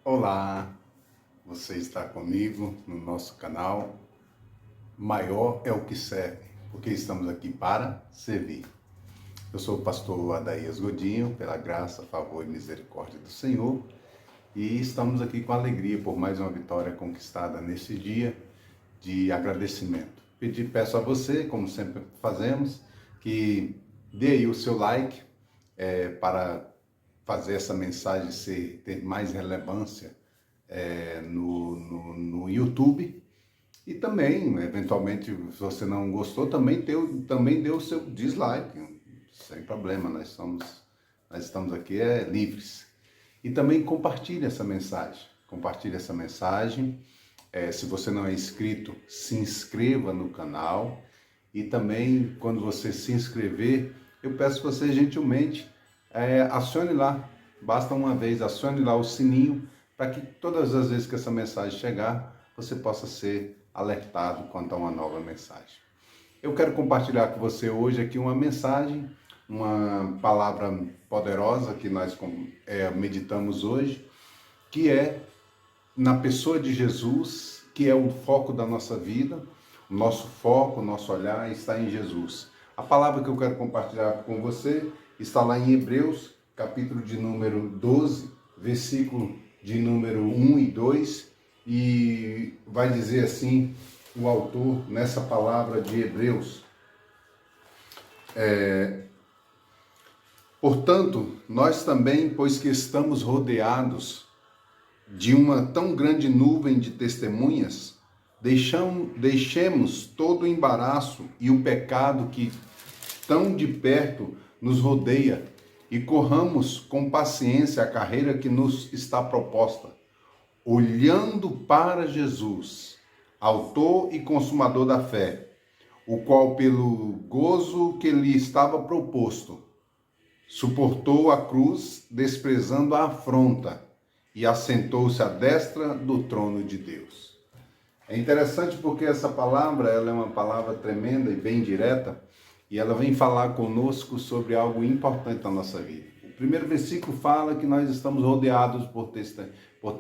Olá, você está comigo no nosso canal Maior é o que Serve, porque estamos aqui para servir. Eu sou o pastor Adaías Godinho, pela graça, favor e misericórdia do Senhor, e estamos aqui com alegria por mais uma vitória conquistada nesse dia de agradecimento. Peço a você, como sempre fazemos, que dê aí o seu like para fazer essa mensagem ter mais relevância no YouTube. E também, eventualmente, se você não gostou, também dê o seu dislike, sem problema, nós estamos aqui livres. E também compartilhe essa mensagem. Se você não é inscrito, se inscreva no canal. E também, quando você se inscrever, eu peço que você gentilmente acione lá. Basta uma vez, acione lá o sininho, para que todas as vezes que essa mensagem chegar, você possa ser alertado quanto a uma nova mensagem. Eu quero compartilhar com você hoje aqui uma mensagem, uma palavra poderosa que nós meditamos hoje, que é na pessoa de Jesus, que é o foco da nossa vida. O nosso foco, o nosso olhar está em Jesus. A palavra que eu quero compartilhar com você está lá em Hebreus, capítulo de número 12, versículo de número 1 e 2, e vai dizer assim o autor nessa palavra de Hebreus. Portanto, nós também, pois que estamos rodeados de uma tão grande nuvem de testemunhas, deixemos todo o embaraço e o pecado que tão de perto nos rodeia e corramos com paciência a carreira que nos está proposta, olhando para Jesus, autor e consumador da fé, o qual pelo gozo que lhe estava proposto, suportou a cruz, desprezando a afronta, e assentou-se à destra do trono de Deus. É interessante porque essa palavra ela é uma palavra tremenda e bem direta, e ela vem falar conosco sobre algo importante na nossa vida. O primeiro versículo fala que nós estamos rodeados por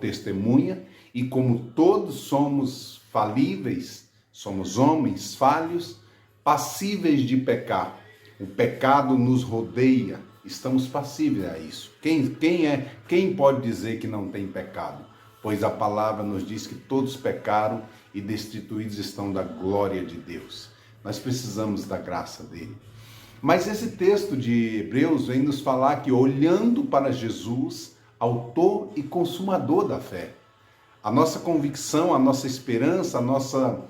testemunha, e como todos somos falíveis, somos homens falhos, passíveis de pecar. O pecado nos rodeia, estamos passíveis a isso. Quem pode dizer que não tem pecado? Pois a palavra nos diz que todos pecaram e destituídos estão da glória de Deus. Nós precisamos da graça dele. Mas esse texto de Hebreus vem nos falar que olhando para Jesus, autor e consumador da fé, a nossa convicção, a nossa esperança, a nosso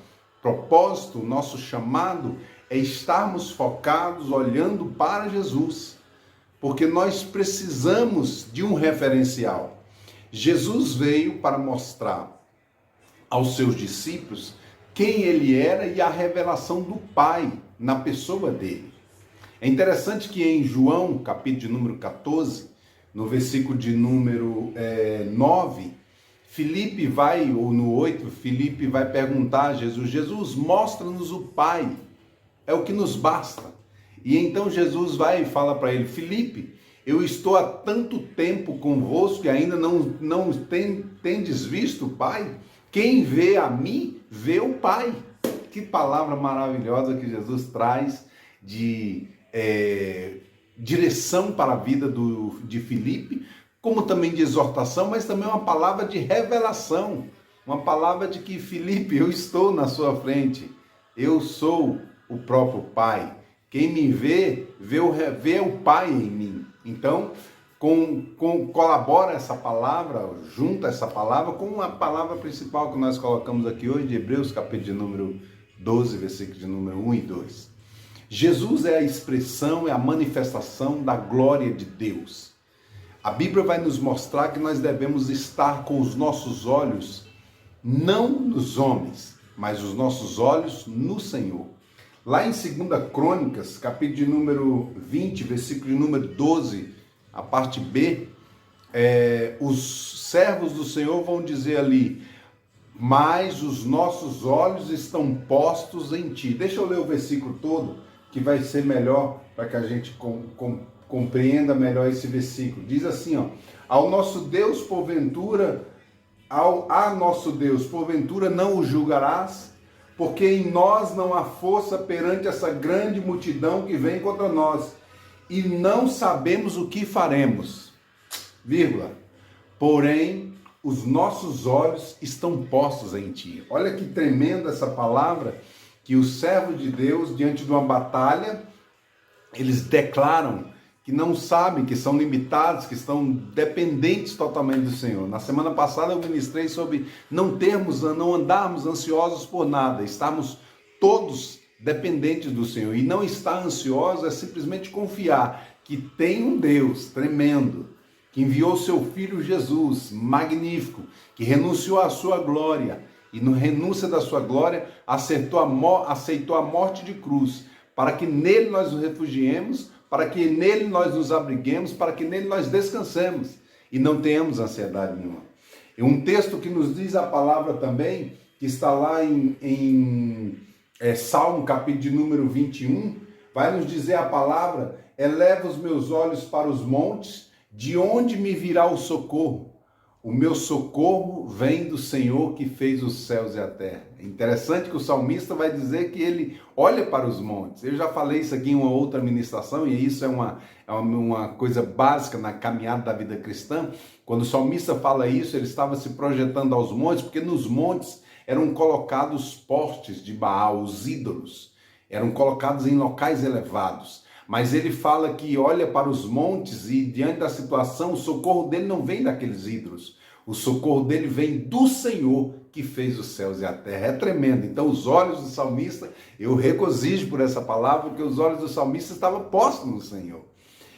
propósito, o nosso chamado é estarmos focados olhando para Jesus, porque nós precisamos de um referencial. Jesus veio para mostrar aos seus discípulos quem ele era e a revelação do Pai na pessoa dele. É interessante que em João, capítulo de número 14, no versículo de número 9, no 8, Filipe vai perguntar a Jesus: Jesus, mostra-nos o Pai, é o que nos basta. E então Jesus vai e fala para ele: Filipe, eu estou há tanto tempo convosco e ainda não tendes visto o Pai? Quem vê a mim, vê o Pai. Que palavra maravilhosa que Jesus traz de direção para a vida de Filipe, como também de exortação, mas também uma palavra de revelação, uma palavra de que, Filipe, eu estou na sua frente, eu sou o próprio Pai. Quem me vê o Pai em mim. Então, colabora essa palavra, junta essa palavra com a palavra principal que nós colocamos aqui hoje, de Hebreus, capítulo de número 12, versículo de número 1 e 2. Jesus é a expressão, é a manifestação da glória de Deus. A Bíblia vai nos mostrar que nós devemos estar com os nossos olhos não nos homens, mas os nossos olhos no Senhor. Lá em 2 Crônicas, capítulo de número 20, versículo de número 12, a parte B, os servos do Senhor vão dizer ali: mas os nossos olhos estão postos em ti. Deixa eu ler o versículo todo, que vai ser melhor para que a gente compreenda melhor esse versículo. Diz assim, ó: ao nosso Deus, porventura, a nosso Deus, porventura não o julgarás? Porque em nós não há força perante essa grande multidão que vem contra nós, e não sabemos o que faremos. Vírgula. Porém, os nossos olhos estão postos em ti. Olha que tremenda essa palavra, que os servos de Deus, diante de uma batalha, eles declaram que não sabem, que são limitados, que estão dependentes totalmente do Senhor. Na semana passada eu ministrei sobre não andarmos ansiosos por nada, estarmos todos dependentes do Senhor. E não estar ansioso é simplesmente confiar que tem um Deus tremendo, que enviou seu Filho Jesus, magnífico, que renunciou à sua glória, e no renúncia da sua glória aceitou a morte de cruz, para que nele nós nos refugiemos, para que nele nós nos abriguemos, para que nele nós descansemos e não tenhamos ansiedade nenhuma. E um texto que nos diz a palavra também, que está lá em Salmo, capítulo de número 21, vai nos dizer a palavra: eleva os meus olhos para os montes, de onde me virá o socorro? O meu socorro vem do Senhor que fez os céus e a terra. É interessante que o salmista vai dizer que ele olha para os montes. Eu já falei isso aqui em uma outra ministração, e isso é uma coisa básica na caminhada da vida cristã. Quando o salmista fala isso, ele estava se projetando aos montes, porque nos montes eram colocados postes de Baal, os ídolos. Eram colocados em locais elevados. Mas ele fala que olha para os montes e, diante da situação, o socorro dele não vem daqueles ídolos. O socorro dele vem do Senhor que fez os céus e a terra. É tremendo. Então, os olhos do salmista, eu regozijo por essa palavra, porque os olhos do salmista estavam postos no Senhor.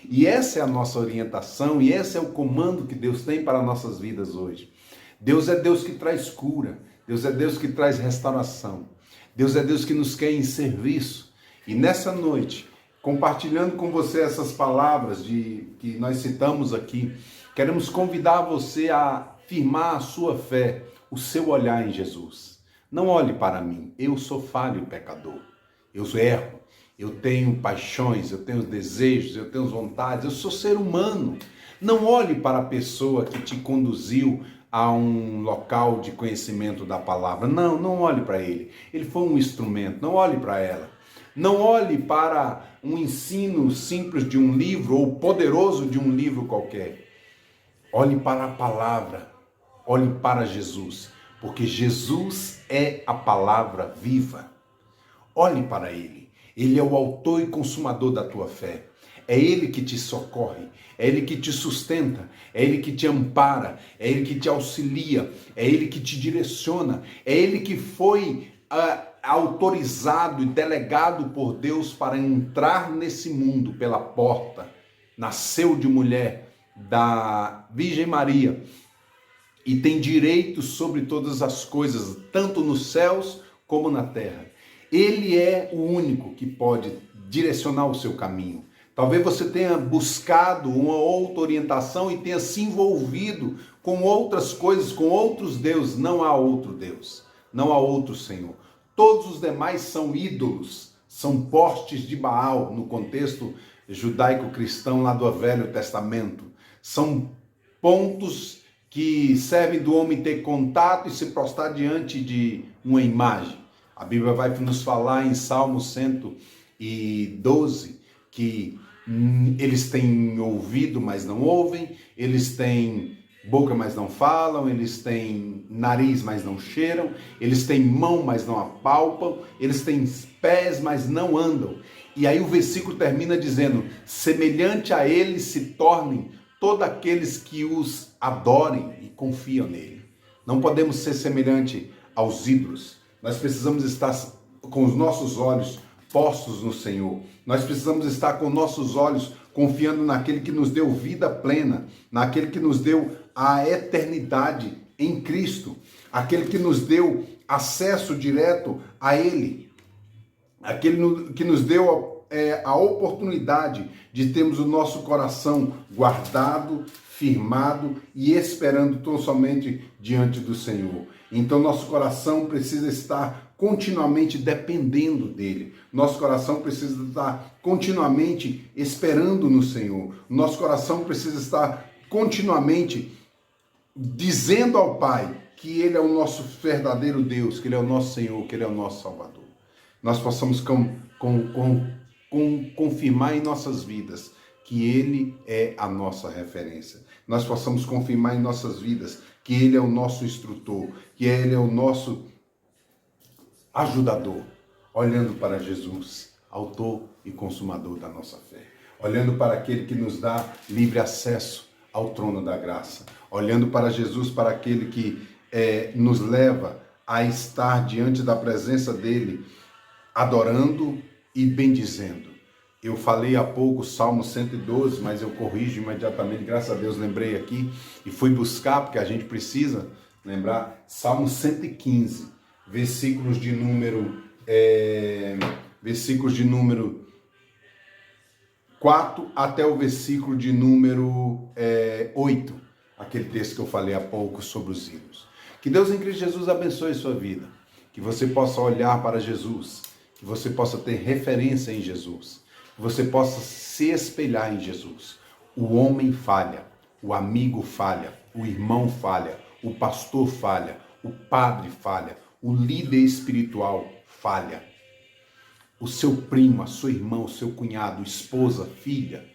E essa é a nossa orientação, e esse é o comando que Deus tem para nossas vidas hoje. Deus é Deus que traz cura. Deus é Deus que traz restauração. Deus é Deus que nos quer em serviço. E nessa noite, compartilhando com você essas palavras que nós citamos aqui, queremos convidar você a firmar a sua fé, o seu olhar em Jesus. Não olhe para mim, eu sou falho e pecador, eu erro, eu tenho paixões, eu tenho desejos, eu tenho vontades, eu sou ser humano. Não olhe para a pessoa que te conduziu a um local de conhecimento da palavra. Não olhe para ele. Ele foi um instrumento, não olhe para ela. Não olhe para um ensino simples de um livro ou poderoso de um livro qualquer. Olhe para a palavra, olhe para Jesus, porque Jesus é a palavra viva. Olhe para ele. Ele é o autor e consumador da tua fé. É ele que te socorre, é ele que te sustenta, é ele que te ampara, é ele que te auxilia, é ele que te direciona, é ele que foi autorizado e delegado por Deus para entrar nesse mundo pela porta. Nasceu de mulher, da Virgem Maria, e tem direito sobre todas as coisas, tanto nos céus como na terra. Ele é o único que pode direcionar o seu caminho. Talvez você tenha buscado uma outra orientação e tenha se envolvido com outras coisas, com outros deuses. Não há outro Deus, não há outro Senhor. Todos os demais são ídolos, são postes de Baal, no contexto judaico-cristão lá do Velho Testamento. São pontos que servem do homem ter contato e se prostrar diante de uma imagem. A Bíblia vai nos falar em Salmo 112 que eles têm ouvido, mas não ouvem, eles têm boca, mas não falam, eles têm nariz, mas não cheiram, eles têm mão, mas não apalpam, eles têm pés, mas não andam. E aí o versículo termina dizendo: semelhante a eles se tornem todos aqueles que os adorem e confiam nele. Não podemos ser semelhante aos ídolos. Nós precisamos estar com os nossos olhos postos no Senhor. Nós precisamos estar com nossos olhos confiando naquele que nos deu vida plena, naquele que nos deu a eternidade em Cristo, aquele que nos deu acesso direto a Ele, aquele que nos deu a oportunidade de termos o nosso coração guardado, firmado e esperando tão somente diante do Senhor. Então nosso coração precisa estar continuamente dependendo dele. Nosso coração precisa estar continuamente esperando no Senhor. Nosso coração precisa estar continuamente dizendo ao Pai: que Ele é o nosso verdadeiro Deus, que Ele é o nosso Senhor, que Ele é o nosso Salvador. Nós possamos confirmar em nossas vidas que Ele é a nossa referência. Nós possamos confirmar em nossas vidas que Ele é o nosso instrutor, que Ele é o nosso ajudador, olhando para Jesus, autor e consumador da nossa fé. Olhando para aquele que nos dá livre acesso ao trono da graça. Olhando para Jesus, para aquele que nos leva a estar diante da presença dele, adorando e bendizendo. Eu falei há pouco Salmo 112, mas eu corrijo imediatamente, graças a Deus lembrei aqui e fui buscar, porque a gente precisa lembrar, Salmo 115, versículos de número 4 até o versículo de número 8, aquele texto que eu falei há pouco sobre os hinos. Que Deus em Cristo Jesus abençoe sua vida, que você possa olhar para Jesus, que você possa ter referência em Jesus, que você possa se espelhar em Jesus. O homem falha, o amigo falha, o irmão falha, o pastor falha, o padre falha, o líder espiritual falha. O seu primo, a sua irmã, o seu cunhado, esposa, filha,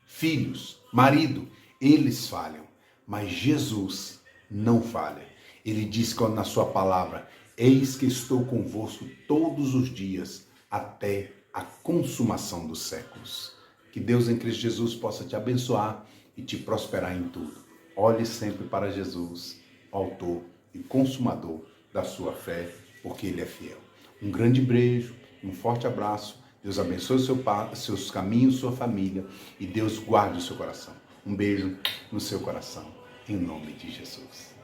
filhos, marido, eles falham. Mas Jesus não falha. Ele diz na sua palavra, eis que estou convosco todos os dias, até a consumação dos séculos. Que Deus em Cristo Jesus possa te abençoar e te prosperar em tudo. Olhe sempre para Jesus, autor e consumador da sua fé, porque Ele é fiel. Um grande beijo, um forte abraço. Deus abençoe seus caminhos, sua família, e Deus guarde o seu coração. Um beijo no seu coração, em nome de Jesus.